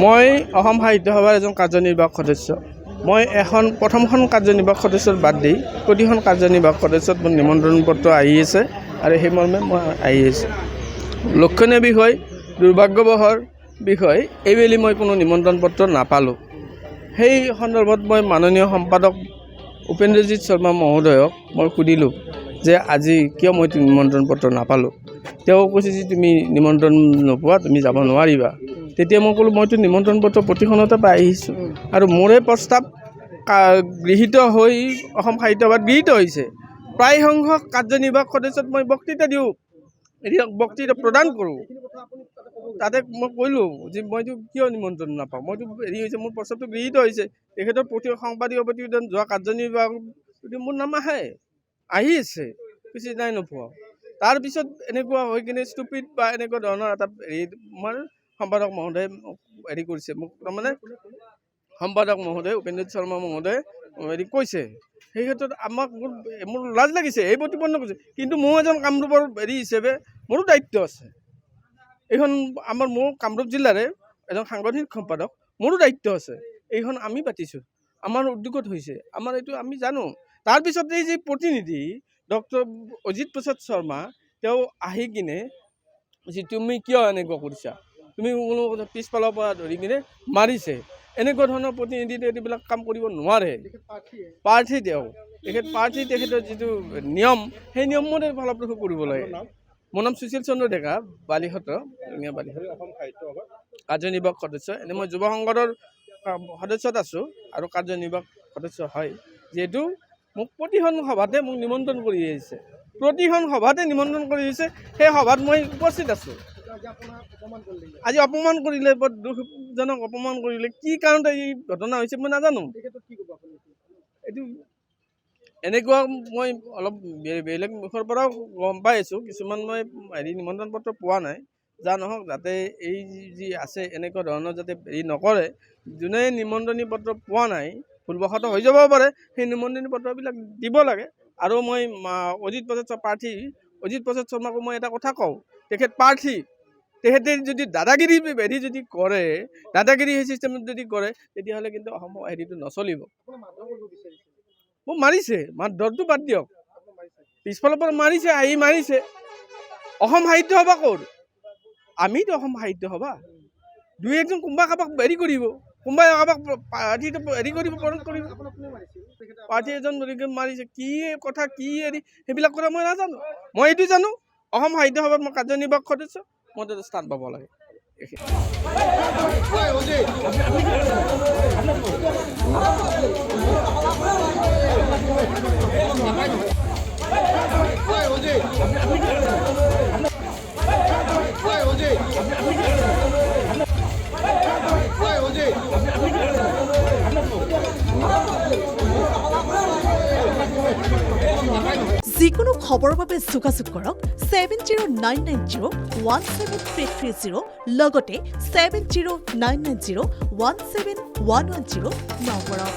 মই অসম সাহিত্য সভাৰ এজন কাৰ্যনিৰ্বাহক সদস্য। মই প্ৰথমখন কাৰ্যনিৰ্বাহক সদস্যৰ বাদ দি প্ৰতিখন কাৰ্যনিৰ্বাহক সদস্যত মোৰ নিমন্ত্ৰণ পত্ৰ আহি আছে আৰু সেই মৰ্মে মই আহি আছোঁ। লক্ষণীয় বিষয়, দুৰ্ভাগ্যবহৰ বিষয়, এইবেলি মই কোনো নিমন্ত্ৰণ পত্ৰ নাপালোঁ। সেই সন্দৰ্ভত মই মাননীয় সম্পাদক উপেন্দ্ৰজিৎ শৰ্মা মহোদয়ক মই সুধিলোঁ যে আজি কিয় মই নিমন্ত্ৰণ পত্ৰ নাপালোঁ। তেওঁ কৈছে যে তুমি নিমন্ত্ৰণ নোপোৱা, তুমি যাব নোৱাৰিবা। তেতিয়া মই ক'লোঁ মইতো নিমন্ত্ৰণ পত্ৰ প্ৰতিখনতে পাই আহিছোঁ আৰু মোৰে প্ৰস্তাৱ গৃহীত হৈ অসম সাহিত্য সভাত গৃহীত হৈছে। প্ৰায় সংখ্যক কাৰ্যনিৰ্বাহক সদস্যত মই বক্তৃতা দিওঁ, বক্তৃতা প্ৰদান কৰোঁ। তাতে মই কৈলোঁ যে মইতো কিয় নিমন্ত্ৰণ নাপাওঁ, মইতো হৈছে মোৰ প্ৰস্তাৱটো গৃহীত হৈছে। তেখেতৰ সাংবাদিকৰ প্ৰতিবেদন যোৱা কাৰ্যনিৰ্বাহক মোৰ নাম আহি আছে, পিছে নাই নোপোৱা। তাৰপিছত এনেকুৱা হৈ কিনে ষ্টুপিড বা এনেকুৱা ধৰণৰ এটা আমাৰ সম্পাদক মহোদয়ে কৰিছে মোক, তাৰমানে সম্পাদক মহোদয় উপেন্দ্ৰজিৎ শৰ্মা মহোদয়ে কৈছে। সেই ক্ষেত্ৰত মোৰ লাজ লাগিছে, এই প্ৰতিপন্ন কৰিছে। কিন্তু মোৰ এজন কামৰূপৰ হিচাপে মোৰো দায়িত্ব আছে। এইখন মোৰ কামৰূপ জিলাৰে এজন সাংগঠনিক সম্পাদক, মোৰো দায়িত্ব আছে। এইখন আমি পাতিছোঁ, আমাৰ উদ্যোগত হৈছে, আমাৰ এইটো আমি জানো। তাৰপিছত এই যে প্ৰতিনিধি ডক্টৰ অজিত প্ৰসাদ শৰ্মা, তেওঁ আহি কিনে যে তুমি কিয় এনেকুৱা কৰিছা, তুমি কোনো পিছফালৰ পৰা ধৰি কিনে মাৰিছে, এনেকুৱা ধৰণৰ প্ৰতিনিধি এইবিলাক কাম কৰিব নোৱাৰে। প্ৰাৰ্থী তেখেতৰ যিটো নিয়ম, সেই নিয়মমতে ফলপ্ৰসূ কৰিব লাগে। মোৰ নাম সুশীল চন্দ্ৰ ডেকা, বালিসত্ৰ কাৰ্যনিৰ্বাহক সদস্য। এনে মই যুৱ সংসদৰ সদস্যত আছোঁ আৰু কাৰ্যনিৰ্বাহক সদস্য হয়। যিহেতু মোক প্ৰতিখন সভাতে মোক নিমন্ত্ৰণ কৰি আহিছে, প্ৰতিখন সভাতে নিমন্ত্ৰণ কৰি আহিছে, সেই সভাত মই উপস্থিত আছোঁ। আজি অপমান কৰিলে, বৰ দুখজনক অপমান কৰিলে, কি কাৰণতে এই ঘটনা হৈছে মই নাজানো। এইটো এনেকুৱা মই অলপ বেলেগ মুখৰ পৰাও গম পাই আছোঁ, কিছুমান মই নিমন্ত্ৰণ পত্ৰ পোৱা নাই। যা নহওক, যাতে এই যি আছে এনেকুৱা ধৰণৰ যাতে নকৰে। যোনে নিমন্ত্ৰণী পত্ৰ পোৱা নাই, ভুলবশতঃ হৈ যাব পাৰে, সেই নিমন্ত্ৰণী পত্ৰবিলাক দিব লাগে। আৰু মই অজিত প্ৰসাদ শৰ্মাকো মই এটা কথা কওঁ, তেখেত প্ৰাৰ্থী, তেখেতে যদি দাদাগিৰি যদি কৰে, দাদাগিৰি চিষ্টেমত যদি কৰে, তেতিয়াহ'লে কিন্তু অসমৰ নচলিব। মোক মাৰিছে, দৰটো বাদ দিয়ক, পিছফালৰ পৰা মাৰিছে। অসম সাহিত্য সভা ক'ৰ? আমিতো অসম সাহিত্য সভা। দুই একজন কোনোবা কাৰোবাক কৰিব, কোনোবাই কাৰোবাক পাৰ্টীটো কৰিব, পাৰ্টী এজন মাৰিছে, কি কথা কি সেইবিলাক কথা মই নাজানো। মই এইটো জানো, অসম সাহিত্য সভাত মই কাৰ্যনিৰ্বাহক সদস্য, মই তাতে স্থান পাব লাগে। যিকোনো খবৰৰ বাবে যোগাযোগ কৰক 7099017330 লগতে 7099017110 নম্বৰত।